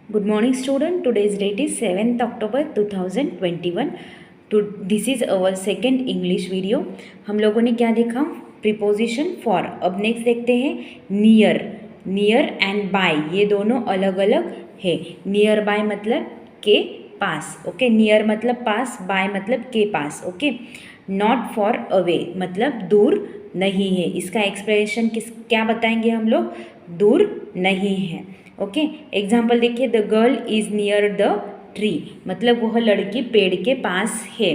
Good morning, student. Today's date is 7th October 2021. This is our second English video. हम लोगों ने क्या देखा? Preposition for. अब नेक्स्ट देखते हैं नियर. नियर एंड बाय ये दोनों अलग अलग है. नियर बाय मतलब के पास. ओके. नियर मतलब पास, बाय मतलब के पास. ओके. नॉट फॉर अवे मतलब दूर नहीं है. इसका एक्सप्लेनेशन क्या बताएंगे हम लोग? दूर नहीं है. ओके. एग्जाम्पल देखिए, the girl is near the tree मतलब वह लड़की पेड़ के पास है.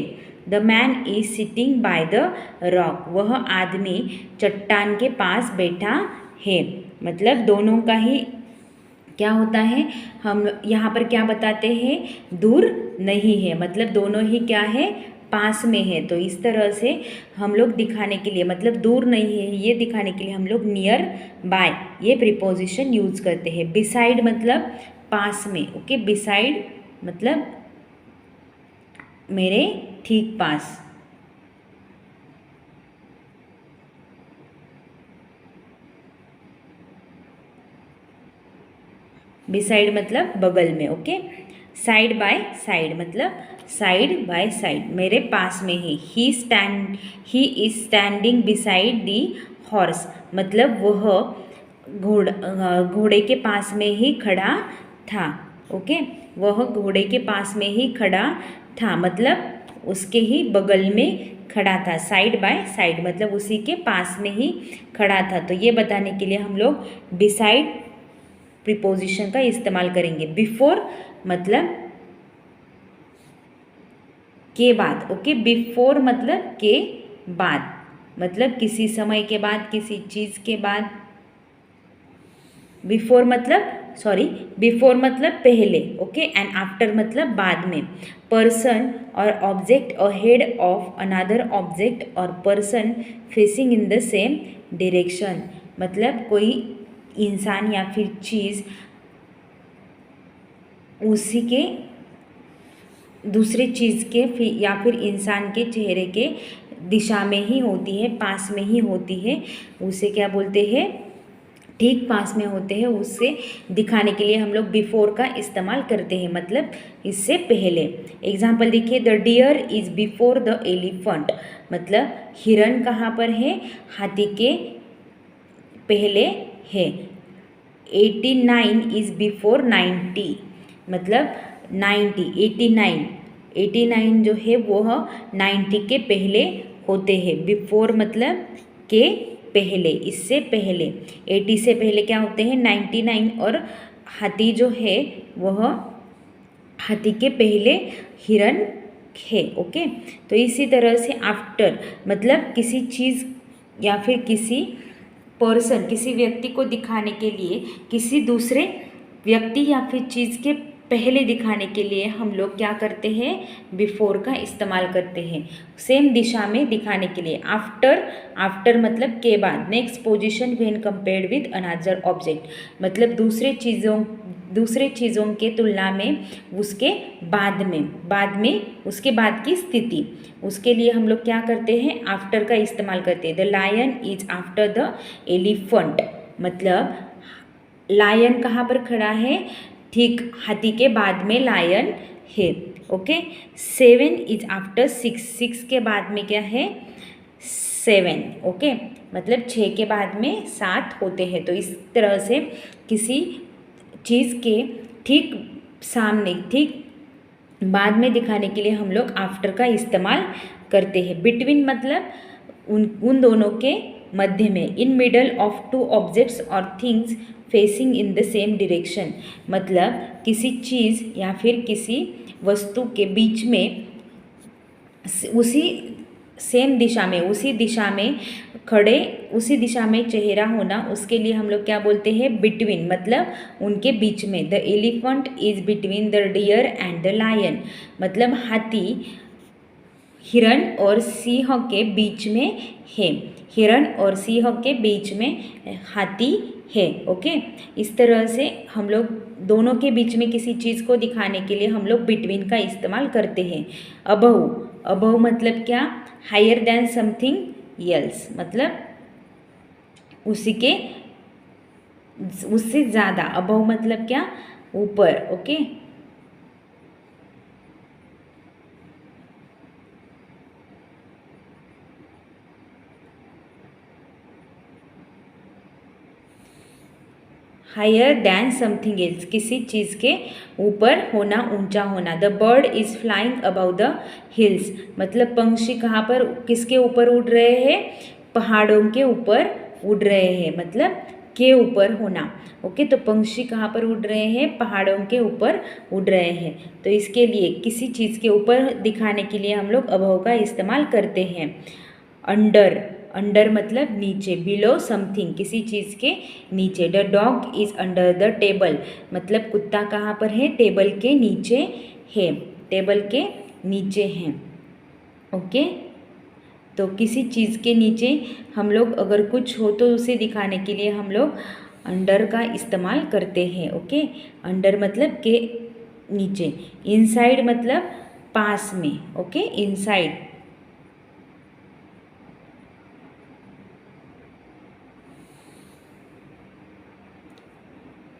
The man is sitting by the rock वह आदमी चट्टान के पास बैठा है. मतलब दोनों का ही क्या होता है, हम यहाँ पर क्या बताते हैं? दूर नहीं है मतलब दोनों ही क्या है? पास में है. तो इस तरह से हम लोग दिखाने के लिए मतलब दूर नहीं है ये दिखाने के लिए हम लोग नियर बाय ये प्रीपोजिशन यूज करते हैं. बिसाइड मतलब पास में. ओके. बिसाइड मतलब मेरे ठीक पास. बिसाइड मतलब बगल में. ओके. साइड बाय साइड मतलब साइड बाय साइड मेरे पास में ही. He is standing beside the horse मतलब वह घोड़े के पास में ही खड़ा था. ओके. वह घोड़े के पास में ही खड़ा था मतलब उसके ही बगल में खड़ा था. साइड बाय साइड मतलब उसी के पास में ही खड़ा था. तो ये बताने के लिए हम लोग बिसाइड प्रीपोजिशन का इस्तेमाल करेंगे. बिफोर मतलब के बाद. ओके. बिफोर मतलब के बाद मतलब किसी समय के बाद, किसी चीज़ के बाद. बिफोर मतलब पहले. ओके. एंड आफ्टर मतलब बाद में. पर्सन और object ahead of another object और person facing in the same direction मतलब कोई इंसान या फिर चीज़ उसी के दूसरे चीज़ के या फिर इंसान के चेहरे के दिशा में ही होती है, पास में ही होती है. उसे क्या बोलते हैं? ठीक पास में होते हैं. उससे दिखाने के लिए हम लोग बिफोर का इस्तेमाल करते हैं मतलब इससे पहले. एग्जाम्पल देखिए, the deer is before the elephant मतलब हिरन कहाँ पर है? हाथी के पहले है. 89 इज बिफोर 90 मतलब 89 जो है वह 90 के पहले होते हैं. बिफोर मतलब के पहले, इससे पहले. 80 से पहले क्या होते हैं? 99. और हाथी जो है वह हाथी के पहले हिरन है. ओके. तो इसी तरह से आफ्टर मतलब किसी चीज़ या फिर किसी पर्सन किसी व्यक्ति को दिखाने के लिए किसी दूसरे व्यक्ति या फिर चीज़ के पहले दिखाने के लिए हम लोग क्या करते हैं? बिफोर का इस्तेमाल करते हैं. सेम दिशा में दिखाने के लिए. आफ्टर मतलब के बाद. Next position when compared with another object मतलब दूसरे चीज़ों के तुलना में उसके बाद में उसके बाद की स्थिति. उसके लिए हम लोग क्या करते हैं? आफ्टर का इस्तेमाल करते हैं. The lion is after the elephant मतलब लायन कहाँ पर खड़ा है? ठीक हाथी के बाद में लायन है. ओके. 7 इज आफ्टर 6 के बाद में क्या है? 7. ओके. मतलब 6 के बाद में 7 होते हैं. तो इस तरह से किसी चीज़ के ठीक सामने ठीक बाद में दिखाने के लिए हम लोग आफ्टर का इस्तेमाल करते हैं. बिटवीन मतलब उन दोनों के मध्य में. In middle of two objects और things facing in the same direction मतलब किसी चीज़ या फिर किसी वस्तु के बीच में उसी सेम दिशा में उसी दिशा में खड़े उसी दिशा में चेहरा होना. उसके लिए हम लोग क्या बोलते हैं? बिटवीन मतलब उनके बीच में. The elephant is between the deer and the lion मतलब हाथी हिरन और सिंह के बीच में है. हिरन और सिंह के बीच में हाथी है. ओके. इस तरह से हम लोग दोनों के बीच में किसी चीज़ को दिखाने के लिए हम लोग बिटवीन का इस्तेमाल करते हैं. अबव मतलब क्या? हायर देन समथिंग एल्स मतलब उससे ज़्यादा. अबव मतलब क्या? ऊपर, okay. Higher than something else, किसी चीज़ के ऊपर होना, ऊंचा होना। The bird is flying above the hills, मतलब पंछी कहाँ पर, किसके ऊपर उड़ रहे हैं, पहाड़ों के ऊपर उड़ रहे हैं, मतलब के ऊपर होना, ओके। तो पंछी कहाँ पर उड़ रहे हैं, पहाड़ों के ऊपर उड़ रहे हैं। तो इसके लिए किसी चीज़ के ऊपर दिखाने के लिए हम लोग अबव का इस्तेमाल करते हैं। अंडर, अंडर मतलब नीचे। बिलो समथिंग, किसी चीज़ के नीचे। The dog is under the table, मतलब कुत्ता कहाँ पर है, टेबल के नीचे है, टेबल के नीचे हैं, ओके। तो किसी चीज़ के नीचे हम लोग अगर कुछ हो तो उसे दिखाने के लिए हम लोग अंडर का इस्तेमाल करते हैं, ओके। अंडर मतलब के नीचे। इनसाइड मतलब पास में, ओके, इनसाइड।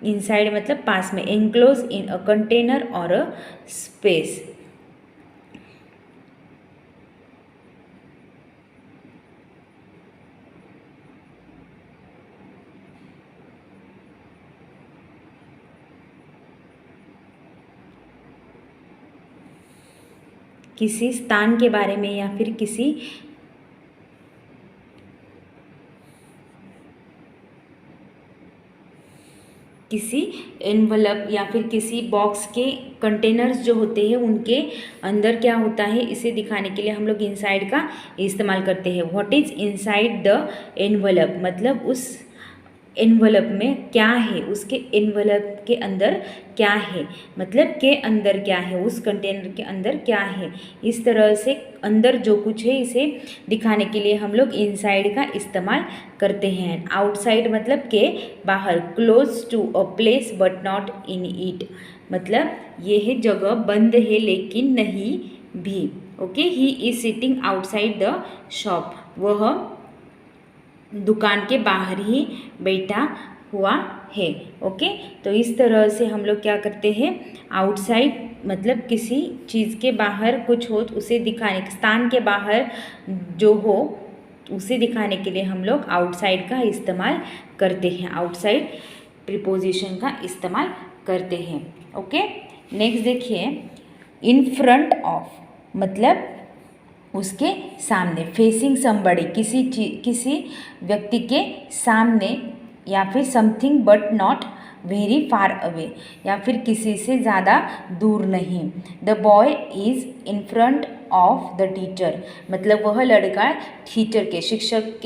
इनसाइड मतलब पास में। एनक्लोज इन अ कंटेनर और अ स्पेस। किसी स्थान के बारे में या फिर किसी एनवलप या फिर किसी बॉक्स के कंटेनर्स जो होते हैं उनके अंदर क्या होता है, इसे दिखाने के लिए हम लोग इनसाइड का इस्तेमाल करते हैं। What is inside the envelope, मतलब उस एनवलप में क्या है, उसके एनवलप के अंदर क्या है, मतलब के अंदर क्या है, उस कंटेनर के अंदर क्या है। इस तरह से अंदर जो कुछ है इसे दिखाने के लिए हम लोग इनसाइड का इस्तेमाल करते हैं। आउटसाइड मतलब के बाहर। Close to a place but not in it, मतलब यह जगह बंद है लेकिन नहीं भी, okay. He is sitting outside the shop, वह दुकान के बाहर ही बैठा हुआ है, ओके। तो इस तरह से हम लोग क्या करते हैं, आउटसाइड मतलब किसी चीज़ के बाहर कुछ हो तो उसे दिखाने, स्थान के बाहर जो हो उसे दिखाने के लिए हम लोग आउटसाइड का इस्तेमाल करते हैं, आउटसाइड प्रीपोजिशन का इस्तेमाल करते हैं, ओके। नेक्स्ट देखिए, इन फ्रंट ऑफ मतलब उसके सामने। फेसिंग समबड़ी, किसी व्यक्ति के सामने या फिर something but not very far away, या फिर किसी से ज़्यादा दूर नहीं। The boy is in front of the teacher, मतलब वह लड़का टीचर के, शिक्षक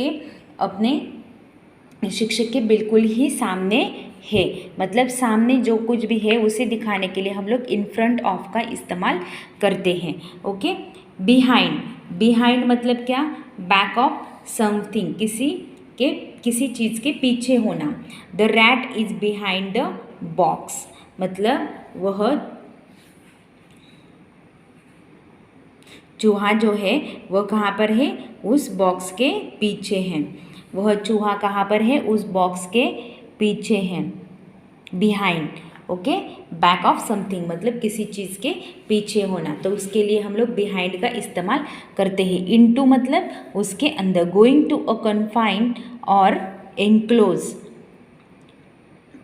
के बिल्कुल ही सामने है, मतलब सामने जो कुछ भी है उसे दिखाने के लिए हम लोग इन फ्रंट ऑफ का इस्तेमाल करते हैं, ओके। बिहाइंड, बिहाइंड मतलब क्या, बैक ऑफ समथिंग, किसी चीज़ के पीछे होना। The rat is behind the box, मतलब वह चूहा जो है वह कहाँ पर है, उस बॉक्स के पीछे है। वह चूहा कहाँ पर है, उस बॉक्स के पीछे है, behind, okay. Back of something मतलब किसी चीज़ के पीछे होना, तो उसके लिए हम लोग बिहाइंड का इस्तेमाल करते हैं। इनटू मतलब उसके अंदर। गोइंग टू अ कन्फाइंड और एनक्लोज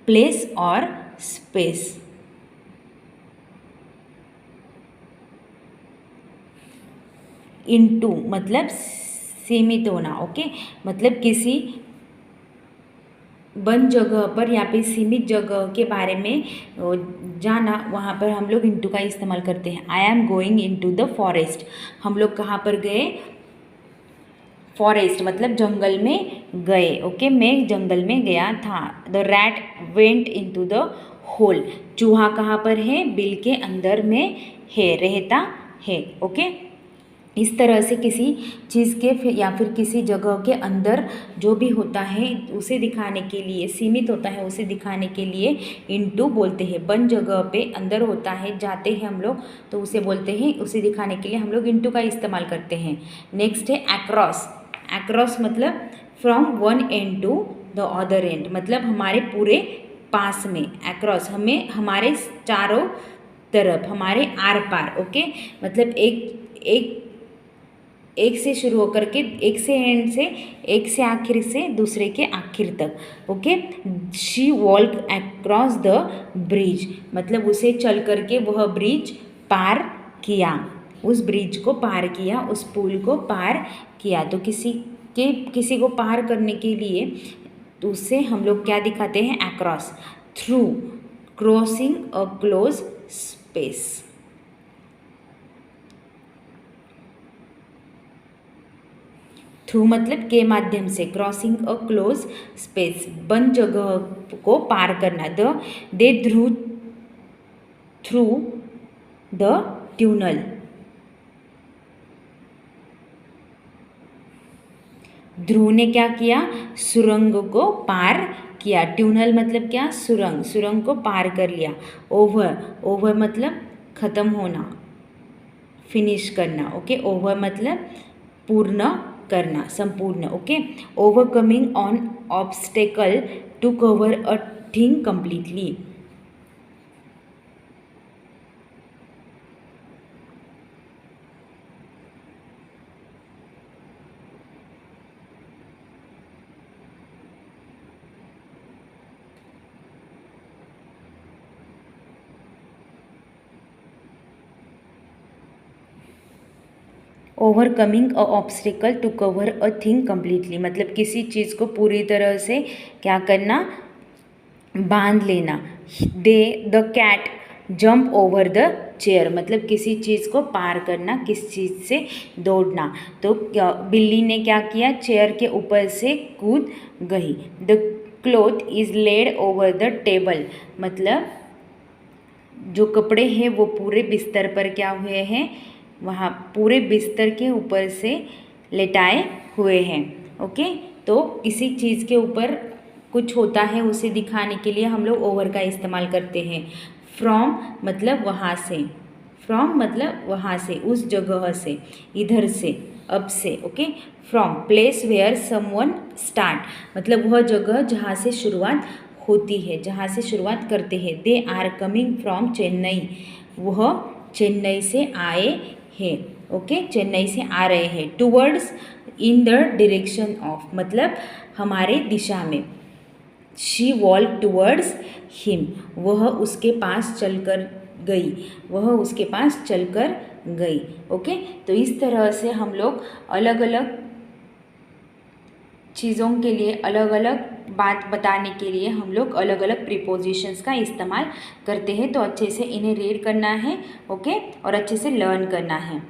प्लेस और स्पेस। इनटू मतलब सीमित होना, ओके, मतलब किसी बंद जगह पर या फिर सीमित जगह के बारे में जाना, वहाँ पर हम लोग इनटू का इस्तेमाल करते हैं। I am going into the forest, हम लोग कहाँ पर गए, फॉरेस्ट मतलब जंगल में गए, ओके, मैं जंगल में गया था। The rat went into the hole, चूहा कहाँ पर है, बिल के अंदर में है, रहता है, ओके। इस तरह से किसी चीज़ के या फिर किसी जगह के अंदर जो भी होता है उसे दिखाने के लिए, सीमित होता है उसे दिखाने के लिए इनटू बोलते हैं। बंद जगह पे अंदर होता है, जाते हैं हम लोग तो उसे बोलते हैं, उसे दिखाने के लिए हम लोग इनटू का इस्तेमाल करते हैं। नेक्स्ट है अक्रॉस। अक्रॉस मतलब from one end to the other end, मतलब हमारे पूरे पास में, अक्रॉस हमें हमारे चारों तरफ, हमारे आर पार। ओके, मतलब एक से शुरू होकर के, एक से एंड से, एक से आखिर से दूसरे के आखिर तक। Okay, she walk across the bridge, मतलब उसे चल करके वह ब्रिज पार किया, उस ब्रिज को पार किया, उस पुल को पार किया। तो किसी को पार करने के लिए तो उससे हम लोग क्या दिखाते हैं, across, through, crossing a close space. Through मतलब के माध्यम से, क्रॉसिंग अ क्लोज स्पेस, बंद जगह को पार करना। दे थ्रू द ट्यूनल, ध्रुव ने क्या किया, सुरंग को पार किया। ट्यूनल मतलब क्या, सुरंग, सुरंग को पार कर लिया। ओवर मतलब खत्म होना, फिनिश करना। ओके, ओवर मतलब पूर्ण करना, संपूर्ण। Okay, overcoming on obstacle to cover a thing completely. Overcoming a obstacle to cover a thing completely, मतलब किसी चीज़ को पूरी तरह से क्या करना, बांध लेना। The cat jump over the chair, मतलब किसी चीज़ को पार करना, किस चीज़ से दौड़ना। तो बिल्ली ने क्या किया, चेयर के ऊपर से कूद गई। The cloth is laid over the table, मतलब जो कपड़े हैं वो पूरे बिस्तर पर क्या हुए हैं, वहाँ पूरे बिस्तर के ऊपर से लेटाए हुए हैं। ओके, तो किसी चीज़ के ऊपर कुछ होता है उसे दिखाने के लिए हम लोग ओवर का इस्तेमाल करते हैं। फ्रॉम मतलब वहाँ से, फ्रॉम मतलब वहाँ से, उस जगह से, इधर से, अब से। Okay, from place where someone start, मतलब वह जगह जहाँ से शुरुआत होती है, जहाँ से शुरुआत करते हैं। They are coming from Chennai, वह चेन्नई से आए हैं। ओके, चेन्नई से आ रहे हैं। Towards in the direction of, मतलब हमारे दिशा में। शी वॉल्क टूवर्ड्स हिम, वह उसके पास चलकर गई, वह उसके पास चलकर गई। ओके, तो इस तरह से हम लोग अलग अलग चीज़ों के लिए, अलग अलग बात बताने के लिए हम लोग अलग अलग प्रीपोजिशंस का इस्तेमाल करते हैं। तो अच्छे से इन्हें रीड करना है। ओके, और अच्छे से लर्न करना है।